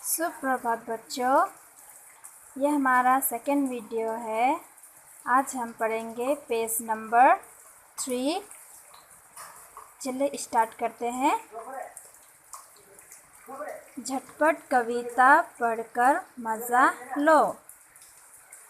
सुप्रभात बच्चों, यह हमारा सेकेंड वीडियो है। आज हम पढ़ेंगे पेज नंबर 3। चलिए स्टार्ट करते हैं। झटपट कविता पढ़कर मज़ा लो।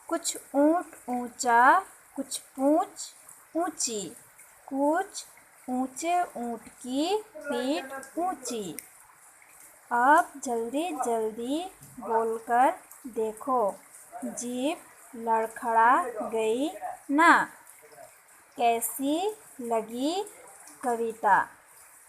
कुछ ऊँट ऊँचा, कुछ पूँछ ऊँची, कुछ ऊँचे ऊँट की पीठ ऊँची। अब जल्दी जल्दी बोलकर देखो, जीभ लड़खड़ा गई ना। कैसी लगी कविता?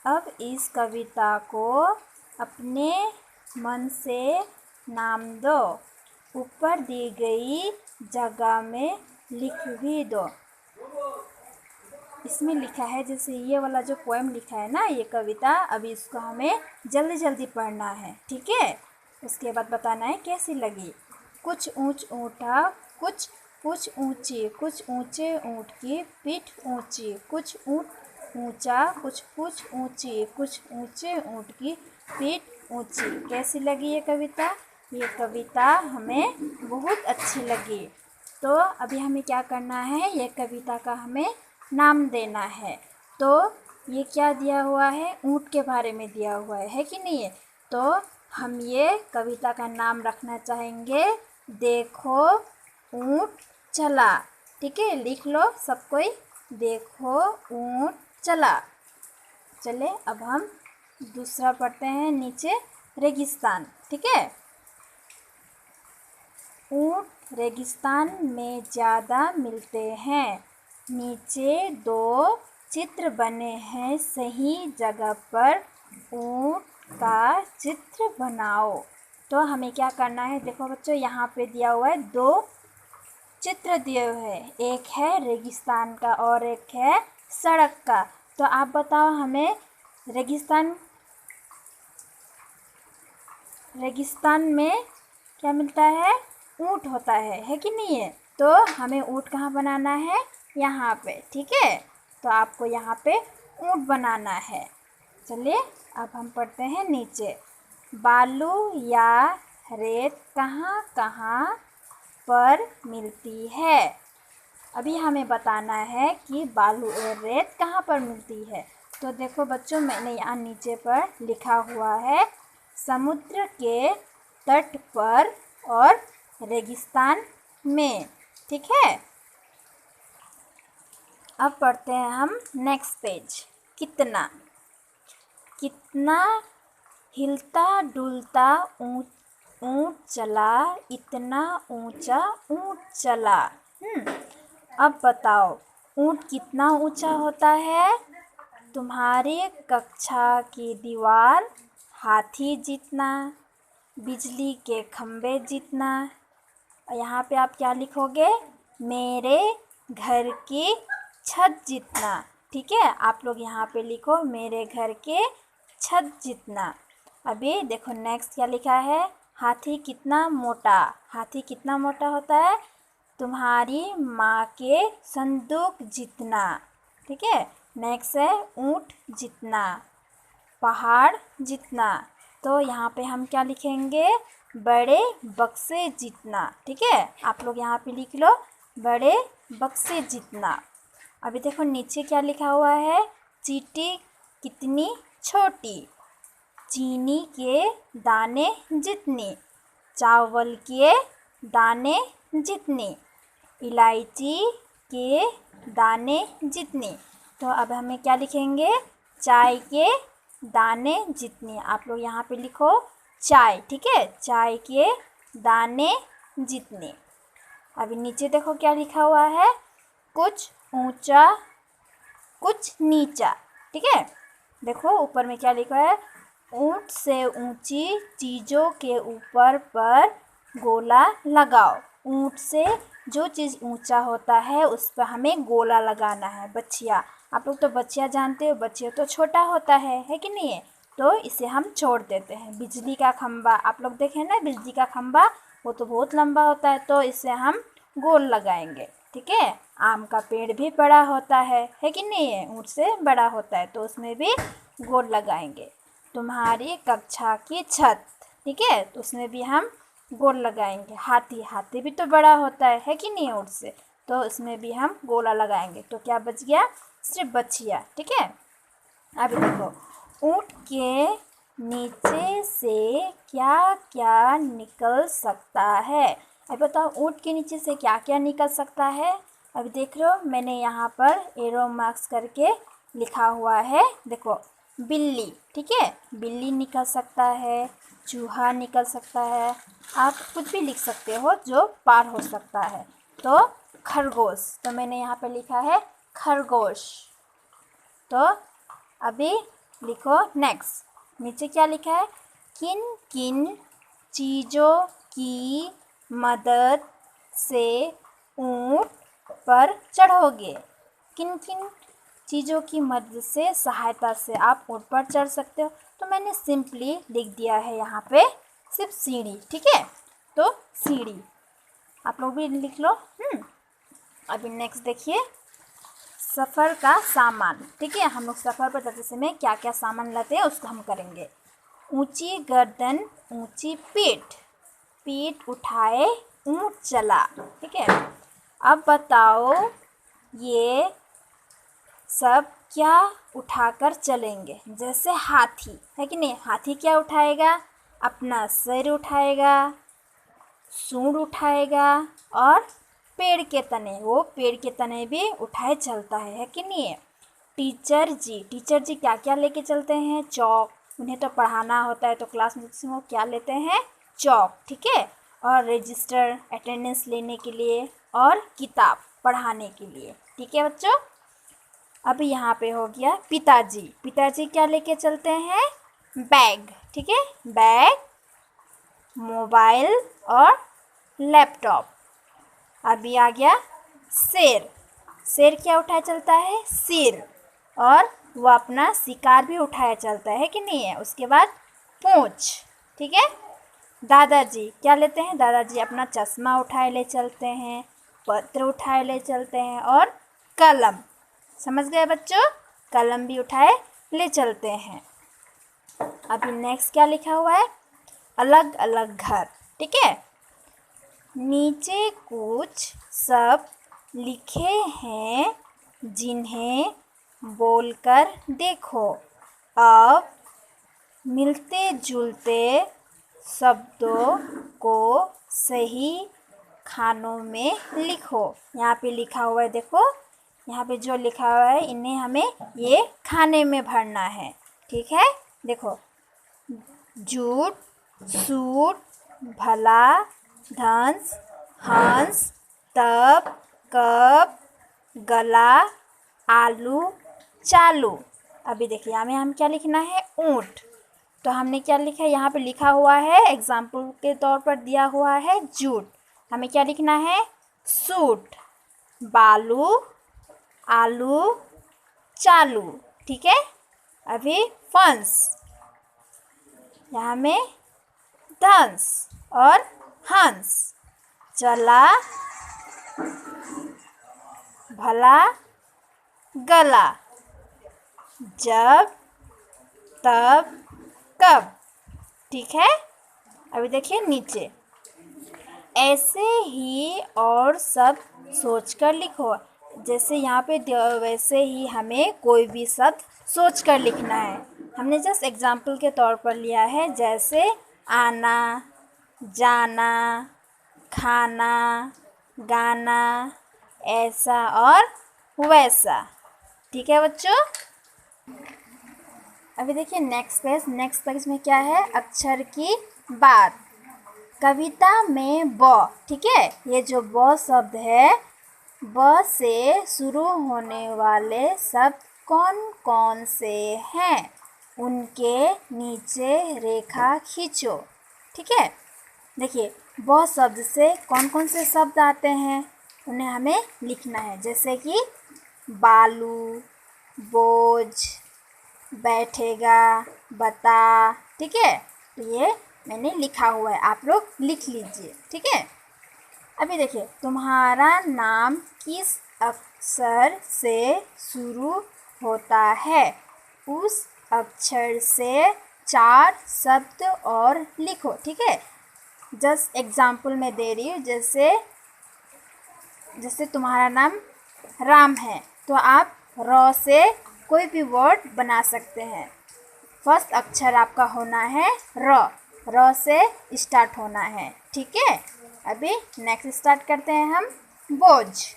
अब इस कविता को अपने मन से नाम दो। ऊपर दी गई जगह में लिख भी दो। इसमें लिखा है, जैसे ये वाला जो पोएम लिखा है ना, ये कविता, अभी इसको हमें जल्दी जल्दी पढ़ना है, ठीक है। उसके बाद बताना है कैसी लगी। कुछ ऊँच ऊँटा, कुछ पूँछ ऊँची, कुछ ऊँचे ऊँट की पीठ ऊँची, कुछ ऊँट ऊँचा, कुछ पूँछ ऊँची, कुछ ऊँचे ऊँट की पीठ ऊँची। कैसी लगी ये कविता? ये कविता हमें बहुत अच्छी लगी। तो अभी हमें क्या करना है, ये कविता का हमें नाम देना है। तो ये क्या दिया हुआ है? ऊँट के बारे में दिया हुआ है कि नहीं है? तो हम ये कविता का नाम रखना चाहेंगे, देखो ऊँट चला। ठीक है, लिख लो सब कोई, देखो ऊँट चला। चले अब हम दूसरा पढ़ते हैं, नीचे रेगिस्तान। ठीक है, ऊँट रेगिस्तान में ज़्यादा मिलते हैं। नीचे दो चित्र बने हैं, सही जगह पर ऊँट का चित्र बनाओ। तो हमें क्या करना है, देखो बच्चों, यहाँ पे दिया हुआ है, दो चित्र दिए हुए हैं। एक है रेगिस्तान का और एक है सड़क का। तो आप बताओ हमें, रेगिस्तान में क्या मिलता है? ऊँट होता है कि नहीं है? तो हमें ऊँट कहाँ बनाना है? यहाँ पे। ठीक है, तो आपको यहाँ पे ऊँट बनाना है। चलिए अब हम पढ़ते हैं नीचे। बालू या रेत कहाँ कहाँ पर मिलती है? अभी हमें बताना है कि बालू और रेत कहाँ पर मिलती है। तो देखो बच्चों, मैंने यहाँ नीचे पर लिखा हुआ है, समुद्र के तट पर और रेगिस्तान में। ठीक है, अब पढ़ते हैं हम नेक्स्ट पेज। कितना, कितना हिलता डुलता ऊँट चला, इतना ऊँचा ऊँट चला। अब बताओ, ऊँट कितना ऊँचा होता है? तुम्हारी कक्षा की दीवार हाथी जितना, बिजली के खंभे जितना। यहाँ पे आप क्या लिखोगे? मेरे घर की छत जितना। ठीक है, आप लोग यहाँ पे लिखो, मेरे घर के छत जितना। अभी देखो नेक्स्ट क्या लिखा है, हाथी कितना मोटा। हाथी कितना मोटा होता है? तुम्हारी माँ के संदूक जितना। ठीक है, नेक्स्ट है ऊँट जितना, पहाड़ जितना। तो यहाँ पे हम क्या लिखेंगे? बड़े बक्से जितना। ठीक है, आप लोग यहाँ पे लिख लो, बड़े बक्से जितना। अभी देखो नीचे क्या लिखा हुआ है, चींटी कितनी छोटी, चीनी के दाने जितनी, चावल के दाने जितनी, इलायची के दाने जितनी। तो अब हमें क्या लिखेंगे? चाय के दाने जितनी। आप लोग यहाँ पे लिखो चाय। ठीक है, चाय के दाने जितने। अभी नीचे देखो क्या लिखा हुआ है, कुछ ऊंचा कुछ नीचा। ठीक है, देखो ऊपर में क्या लिखा है, ऊंट से ऊंची चीज़ों के ऊपर पर गोला लगाओ। ऊंट से जो चीज़ ऊंचा होता है उस पर हमें गोला लगाना है। बच्चिया, आप लोग तो बच्चिया जानते हो, बच्चिया तो छोटा होता है कि नहीं है? तो इसे हम छोड़ देते हैं। बिजली का खंभा, आप लोग देखें ना, बिजली का खंभा वो तो बहुत लंबा होता है, तो इसे हम गोल लगाएंगे। ठीक है, आम का पेड़ भी बड़ा होता है कि नहीं है? ऊँट से बड़ा होता है, तो उसमें भी गोल लगाएंगे। तुम्हारी कक्षा की छत, ठीक है, तो उसमें भी हम गोल लगाएंगे। हाथी, हाथी भी तो बड़ा होता है कि नहीं ऊँट से, तो इसमें भी हम गोला लगाएंगे। तो क्या बच गया, सिर्फ बछिया। ठीक है, अब देखो, ऊँट के नीचे से क्या क्या निकल सकता है। अब बताओ, ऊँट के नीचे से क्या क्या निकल सकता है। अब देख लो, मैंने यहाँ पर एरो मार्क्स करके लिखा हुआ है। देखो, बिल्ली, ठीक है, बिल्ली निकल सकता है, चूहा निकल सकता है, आप कुछ भी लिख सकते हो जो पार हो सकता है। तो खरगोश, तो मैंने यहाँ पे लिखा है खरगोश। तो अभी लिखो नेक्स्ट, नीचे क्या लिखा है, किन किन चीज़ों की मदद से ऊँट पर चढ़ोगे। किन किन चीज़ों की मदद से, सहायता से आप ऊँट पर चढ़ सकते हो। तो मैंने सिंपली लिख दिया है यहाँ पे सिर्फ सीढ़ी। ठीक है, तो सीढ़ी आप लोग भी लिख लो। अभी नेक्स्ट देखिए, सफ़र का सामान। ठीक है, हम लोग सफ़र पर जाते समय क्या क्या सामान लाते हैं उसको हम करेंगे। ऊंची गर्दन ऊंची पीठ, पीठ उठाए ऊंट चला। ठीक है, अब बताओ ये सब क्या उठाकर चलेंगे। जैसे हाथी है कि नहीं, हाथी क्या उठाएगा, अपना सिर उठाएगा, सूंड उठाएगा, और पेड़ के तने, वो पेड़ के तने भी उठाए चलता है कि नहीं है। टीचर जी क्या क्या लेके चलते हैं, चौक, उन्हें तो पढ़ाना होता है तो क्लास में वो क्या लेते हैं, चौक। ठीक है, और रजिस्टर अटेंडेंस लेने के लिए, और किताब पढ़ाने के लिए। ठीक है बच्चों, अब यहाँ पे हो गया पिताजी क्या लेके चलते हैं, बैग। ठीक है, बैग, मोबाइल और लैपटॉप। अभी आ गया शेर क्या उठाया चलता है, सिर, और वो अपना शिकार भी उठाया चलता है कि नहीं है। उसके बाद पूंछ। ठीक है, दादाजी क्या लेते हैं, दादाजी अपना चश्मा उठाए ले चलते हैं, पत्र उठाए ले चलते हैं, और कलम। समझ गए बच्चों, कलम भी उठाए ले चलते हैं। अभी नेक्स्ट क्या लिखा हुआ है, अलग अलग घर। ठीक है, नीचे कुछ सब लिखे हैं जिन्हें बोलकर देखो। अब मिलते जुलते शब्दों को सही खानों में लिखो। यहाँ पे लिखा हुआ है, देखो यहाँ पे जो लिखा हुआ है इन्हें हमें ये खाने में भरना है। ठीक है, देखो, जूट, सूट, भला, धंस, हंस, तब, कब, गला, आलू, चालू। अभी देखिए हमें हम क्या लिखना है, ऊँट। तो हमने क्या लिखा है, यहाँ पे लिखा हुआ है एग्जाम्पल के तौर पर दिया हुआ है जूट। हमें क्या लिखना है, सूट, बालू, आलू, चालू। ठीक है, अभी फंस, यहाँ में धंस और हंस, चला, भला, गला, जब, तब, कब। ठीक है, अभी देखिए नीचे, ऐसे ही और सब सोचकर लिखो। जैसे यहाँ पे वैसे ही हमें कोई भी शब्द सोचकर लिखना है। हमने जस्ट एग्जाम्पल के तौर पर लिया है, जैसे आना, जाना, खाना, गाना, ऐसा और वैसा। ठीक है बच्चों, अभी देखिए नेक्स्ट पेज में क्या है, अक्षर की बात। कविता में ब, ठीक है, ये जो ब शब्द है, ब से शुरू होने वाले शब्द कौन कौन से हैं, उनके नीचे रेखा खींचो। ठीक है, देखिए ब शब्द से कौन कौन से शब्द आते हैं उन्हें हमें लिखना है। जैसे कि बालू, बोझ, बैठेगा, बता। ठीक है, तो ये मैंने लिखा हुआ है, आप लोग लिख लीजिए। ठीक है, अभी देखिए, तुम्हारा नाम किस अक्षर से शुरू होता है, उस अक्षर से 4 शब्द और लिखो, ठीक है। जस्ट एग्जाम्पल मैं दे रही हूँ, जैसे तुम्हारा नाम राम है तो आप र से कोई भी वर्ड बना सकते हैं। फर्स्ट अक्षर आपका होना है र से स्टार्ट होना है, ठीक है। अभी नेक्स्ट स्टार्ट करते हैं हम। बोझ।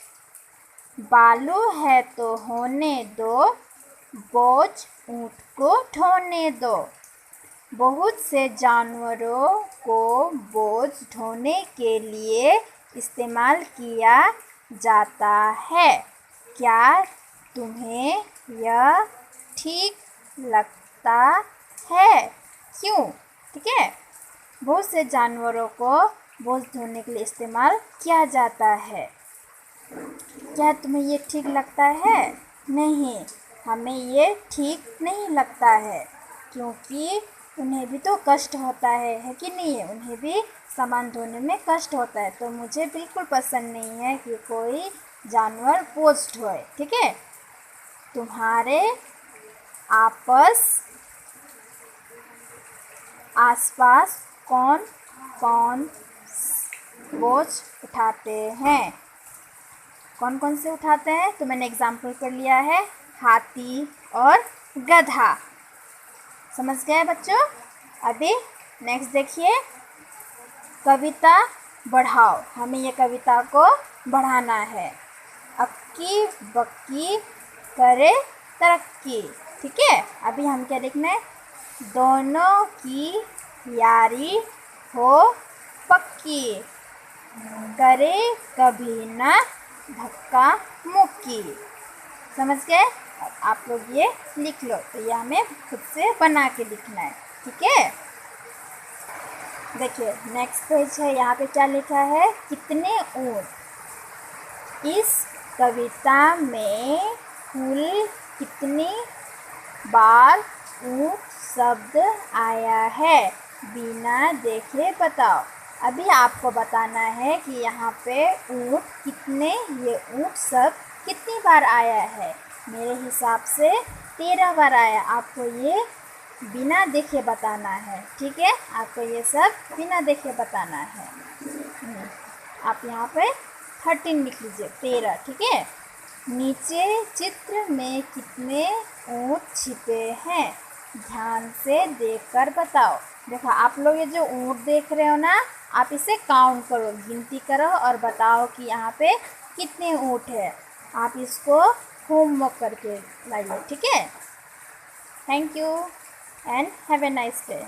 बालू है तो होने दो, बोझ ऊँट को ढोने दो। बहुत से जानवरों को बोझ ढोने के लिए इस्तेमाल किया जाता है। क्या तुम्हें यह ठीक लगता है? क्यों? ठीक है। बहुत से जानवरों को बोझ ढोने के लिए इस्तेमाल किया जाता है। क्या तुम्हें ये ठीक लगता है? नहीं, हमें ये ठीक नहीं लगता है, क्योंकि उन्हें भी तो कष्ट होता है कि नहीं है? उन्हें भी सामान ढोने में कष्ट होता है, तो मुझे बिल्कुल पसंद नहीं है कि कोई जानवर बोझ ढोए, ठीक है। तुम्हारे आसपास कौन कौन बोझ उठाते हैं? कौन कौन से उठाते हैं? तो मैंने एग्जाम्पल कर लिया है, हाथी और गधा। समझ गए बच्चों? अभी नेक्स्ट देखिए, कविता बढ़ाओ। हमें ये कविता को बढ़ाना है। अक्की बक्की करे तरक्की, ठीक है। अभी हम क्या लिखना है? दोनों की यारी हो पक्की, करे कभी ना धक्का मुक्की। समझ गए? आप लोग ये लिख लो। तो ये हमें खुद से बना के लिखना है, ठीक है। देखिए नेक्स्ट पेज है, यहाँ पे क्या लिखा है? कितने ऊँट। इस कविता में कुल कितनी बार ऊँट शब्द आया है? बिना देखे बताओ। अभी आपको बताना है कि यहाँ पे ये ऊँट शब्द कितनी बार आया है। मेरे हिसाब से 13 बार आया। आपको ये बिना देखे बताना है, ठीक है। आपको ये सब बिना देखे बताना है। आप यहाँ पे 13 लिख लीजिए, 13, ठीक है। नीचे चित्र में कितने ऊँट छिपे हैं? ध्यान से देखकर बताओ। देखो आप लोग ये जो ऊँट देख रहे हो ना, आप इसे काउंट करो, गिनती करो और बताओ कि यहाँ पे कितने ऊँट है। आप इसको होमवर्क करके लाइए, ठीक है। Thank you and have a nice day.